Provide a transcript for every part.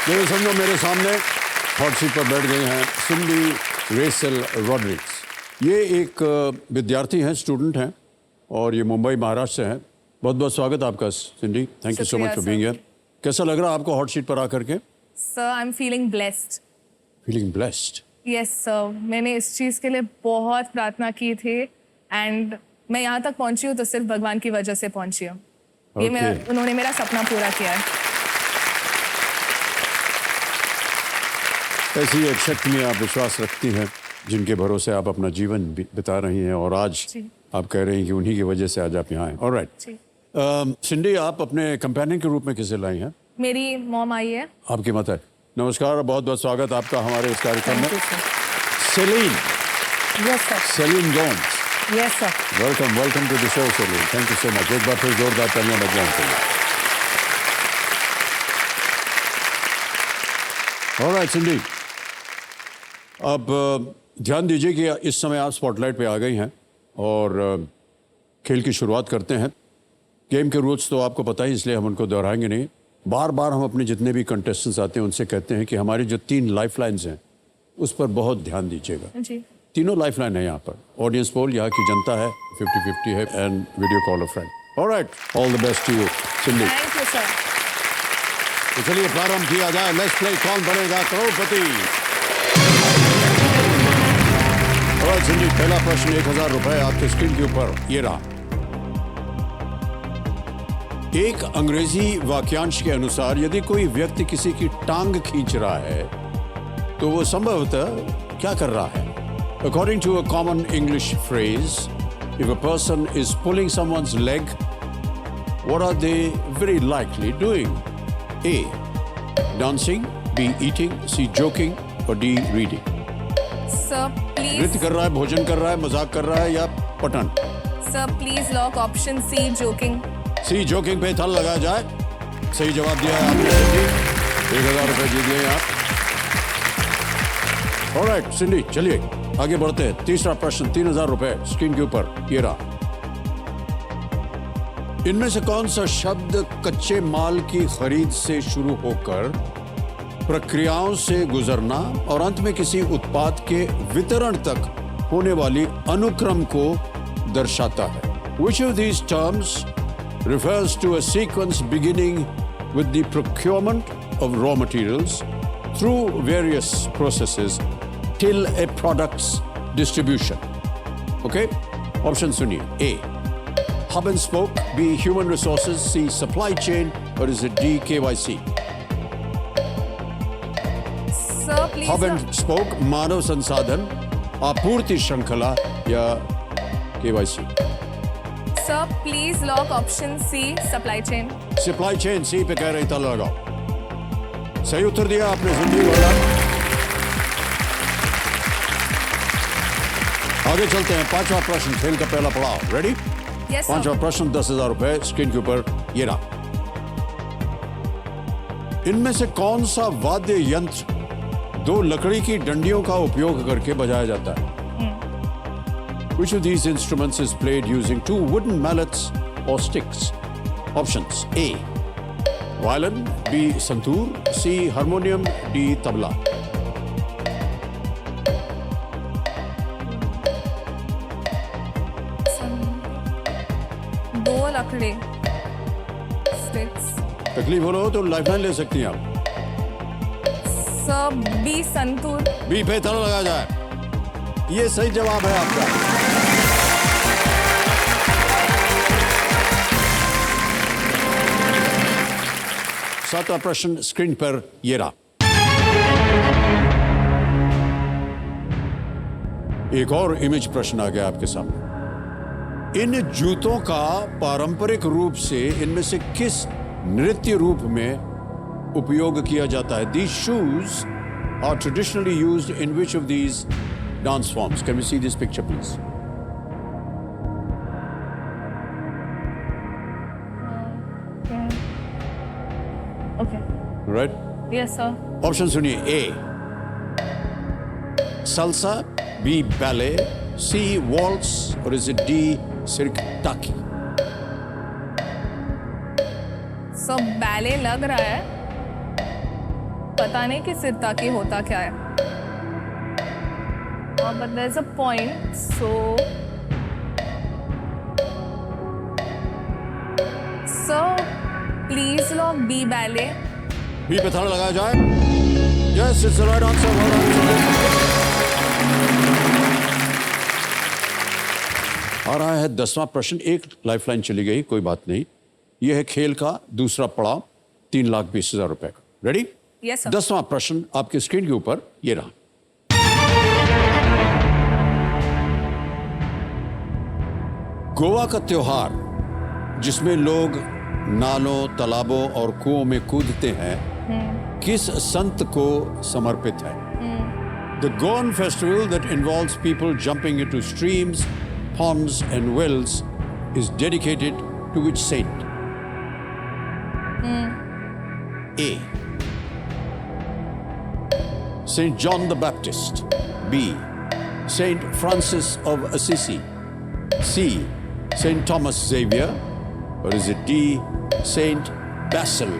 मेरे समझो मेरे सामने हॉट सीट पर बैठ गई हैं सिंडी रेचल रॉड्रिग्स। ये एक विद्यार्थी हैं, स्टूडेंट हैं और ये मुंबई महाराष्ट्र से हैं। बहुत बहुत स्वागत आपका Cindy, thank you so much for being here. कैसा लग रहा है आपको हॉट सीट पर आकर के? Sir I am feeling blessed. Feeling blessed? Yes sir, मैंने इस चीज़ के लिए बहुत प्रार्थना की थी एंड मैं यहाँ तक पहुँची हूँ तो सिर्फ भगवान की वजह से पहुँची हूँ। उन्होंने मेरा सपना पूरा किया है। ऐसी एक शक्ति में आप विश्वास रखती हैं जिनके भरोसे आप अपना जीवन बिता रही हैं और आज आप कह रही हैं कि उन्हीं की वजह से आज आप यहाँ हैं। ऑलराइट सिंडी, आप अपने कंपेनियन के रूप में किसे लाई हैं? मेरी मॉम आई है। आपकी माता है। नमस्कार, बहुत बहुत स्वागत आपका हमारे इस कार्यक्रम में। Celine. Yes sir. Celine Jones. Yes sir. Welcome, welcome to the show Celine. Thank you so much. एक बार फिर जोरदार तालियां बजाएं के लिए। ऑलराइट सिंडी, अब ध्यान दीजिए कि इस समय आप स्पॉटलाइट पे आ गई हैं और खेल की शुरुआत करते हैं। गेम के रूल्स तो आपको पता ही, इसलिए हम उनको दोहराएंगे नहीं। बार बार हम अपने जितने भी कंटेस्टेंट्स आते हैं उनसे कहते हैं कि हमारी जो 3 लाइफलाइंस हैं उस पर बहुत ध्यान दीजिएगा। जी। तीनों लाइफलाइन है यहाँ पर। ऑडियंस पोल, यहाँ की जनता है, 50-50 है, and video call a friend. Alright, all the best to you Cindy. Thank you sir. तो चलिए प्रारंभ किया जाए। लेट्स प्ले कौन बनेगा करोड़पति। और सिंडी, पहला प्रश्न 1000 रुपए आपके स्क्रीन के ऊपर ये रहा। एक अंग्रेजी वाक्यांश के अनुसार यदि कोई व्यक्ति किसी की टांग खींच रहा है तो वो संभवतः क्या कर रहा है? According to a common English phrase, if a person is pulling someone's leg, what are they very likely doing? A. Dancing, B. Eating, C. Joking, or D. Reading? Sir please. नृत्य कर रहा है, भोजन कर रहा है, मजाक कर रहा है या पठन? Sir please lock option C joking. C joking पे थल लगाया जाए। सही जवाब दिया है आपने सिंडी। 1000 रुपए जीत गए आप। ऑलराइट सिंडी, चलिए आगे बढ़ते हैं। तीसरा प्रश्न 3000 रुपए स्क्रीन के ऊपर ये रहा। इनमें से कौन सा शब्द कच्चे माल की खरीद से शुरू होकर प्रक्रियाओं से गुजरना और अंत में किसी उत्पाद के वितरण तक होने वाली अनुक्रम को दर्शाता है? Which of these terms refers to a sequence beginning with the procurement of raw materials through various processes till a product's distribution? Okay? Option सुनिए। A. Hub and spoke, B. Human resources, C. Supply chain, or is it D. KYC? Sir please. Hub and spoke, मानव संसाधन, आपूर्ति श्रृंखला या KYC? Sir please lock option C supply chain. Supply chain C पे कह रही था, लगाओ। सही उत्तर दिया आपने सिंडी। आगे चलते हैं। 5वां प्रश्न खेल का पहला पड़ाव। रेडी? Yes sir. 5वां प्रश्न 10,000 रुपए स्क्रीन के ऊपर ये रहा। इनमें से कौन सा वाद्य यंत्र 2 लकड़ी की डंडियों का उपयोग करके बजाया जाता है? Which of these instruments is played using 2 wooden mallets or sticks? Options: A. Violin, B. Santoor, C. Harmonium, D. Tabla. दो लकड़ी स्टिक्स। तकलीफ हो रहा हो तो लाइफलाइन ले सकती हैं आप। सब बी संतूर। बी पे ताला लगा जाए। ये सही जवाब है आपका। सातवां प्रश्न स्क्रीन पर ये रहा। एक और इमेज प्रश्न आ गया आपके सामने। इन जूतों का पारंपरिक रूप से इनमें से किस नृत्य रूप में उपयोग किया जाता है? These shoes are traditionally used in which of these dance forms? Can we see this picture, please? Okay. Right? Yes sir. Option सुनिए। A. Salsa, B. Ballet, C. Waltz or is it D. Sirtaki? So ballet लग रहा है, पता नहीं कि सिरताकी होता क्या है, but there's a point, so please log B ballet. B पे ताला लगाया जाए. Yes, it's the right answer. Well done. आ रहा है 10वां प्रश्न. एक लाइफलाइन चली गई, कोई बात नहीं. यह है खेल का दूसरा पड़ाव, 3,20,000 रुपए का. रेडी? Yes, sir. 10वां प्रश्न आपके स्क्रीन के ऊपर ये रहा. गोवा का त्योहार जिसमें लोग नालों, तालाबों और कुओं में कूदते हैं, किस संत को समर्पित है? The Goan festival that involves people jumping into streams, ponds and wells is dedicated to which saint? A. Saint John the Baptist. B. Saint Francis of Assisi. C. Saint Thomas Xavier. Or is it D. Saint Basil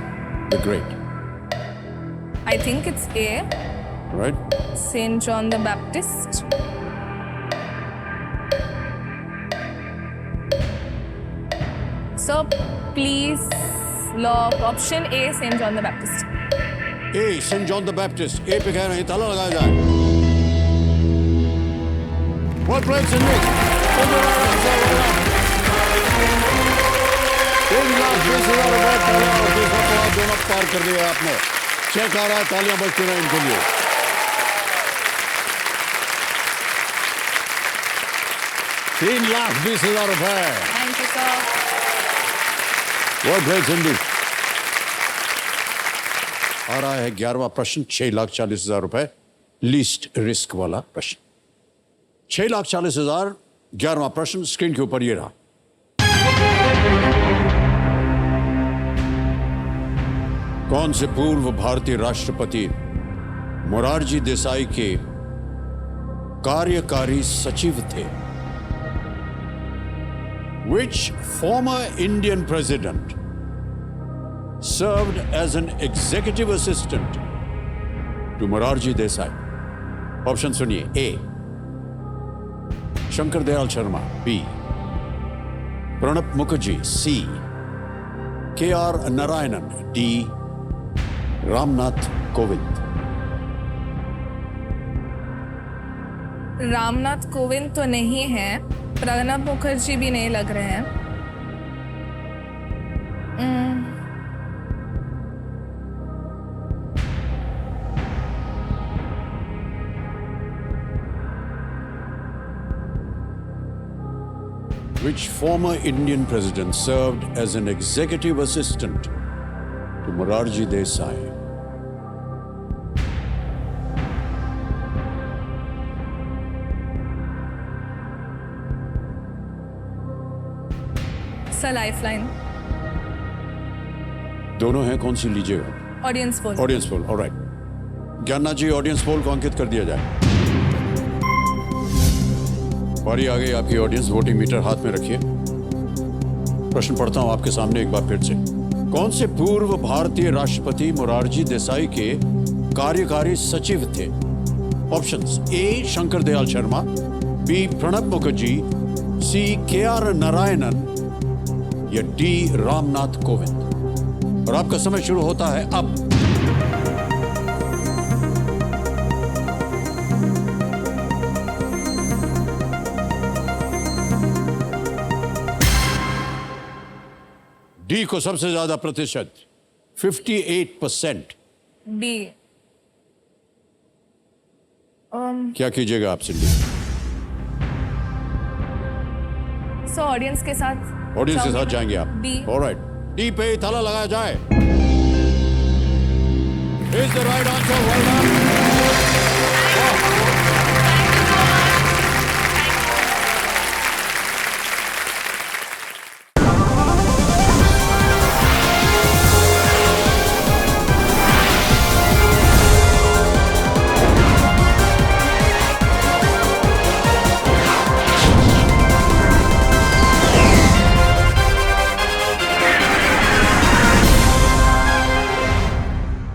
the Great? I think it's A. Right? Saint John the Baptist. So please log option A, Saint John the Baptist. A. Saint John the Baptist. A पे कह रहे हैं, ताला लगाया जाए. What place in this? 3,20,000 रुपए ताला और दूसरा पड़ाव दोनों पार कर दिया आपने. चेक आ रहा है, तालियां बजती रहे इनके लिए. ₹3,20,000 रुपए. Thank you, sir. What great Hindu. आ रहा है 11वां प्रश्न, 6,40,000 रुपए, लीस्ट रिस्क वाला प्रश्न. 6,40,000, 11वां प्रश्न स्क्रीन के ऊपर ये रहा. कौन से पूर्व भारतीय राष्ट्रपति मोरारजी देसाई के कार्यकारी सचिव थे? Which former Indian president served as an executive assistant to Morarji Desai? Option सुनिए. A. Shankar Dayal Sharma. B. Pranab Mukherjee. C. K.R. Narayanan. D. Ramnath Kovind. Ramnath Kovind तो नहीं है, प्रणब मुखर्जी भी नहीं लग रहे हैं. Which former Indian president served as an executive assistant to Morarji Desai? Sir lifeline. दोनों हैं, कौन सी लीजिएगा? Audience poll. Audience poll. Alright. Gyannath ji, audience poll को अंकित कर दिया जाए. बारी आ गई आपकी. ऑडियंस वोटिंग मीटर हाथ में रखिए. प्रश्न पढ़ता हूं आपके सामने एक बार फिर से. कौन से पूर्व भारतीय राष्ट्रपति मोरारजी देसाई के कार्यकारी सचिव थे? ऑप्शंस. ए. शंकर दयाल शर्मा. बी. प्रणब मुखर्जी. सी. K.R. नारायणन या डी. रामनाथ कोविंद. और आपका समय शुरू होता है अब. डी को सबसे ज्यादा प्रतिशत, 58%. बी. क्या कीजिएगा आप सिंधी? सो ऑडियंस के साथ जाएंगे आप. डी. ऑलराइट. डी पे ताला लगाया जाए. Is the right answer. Well done.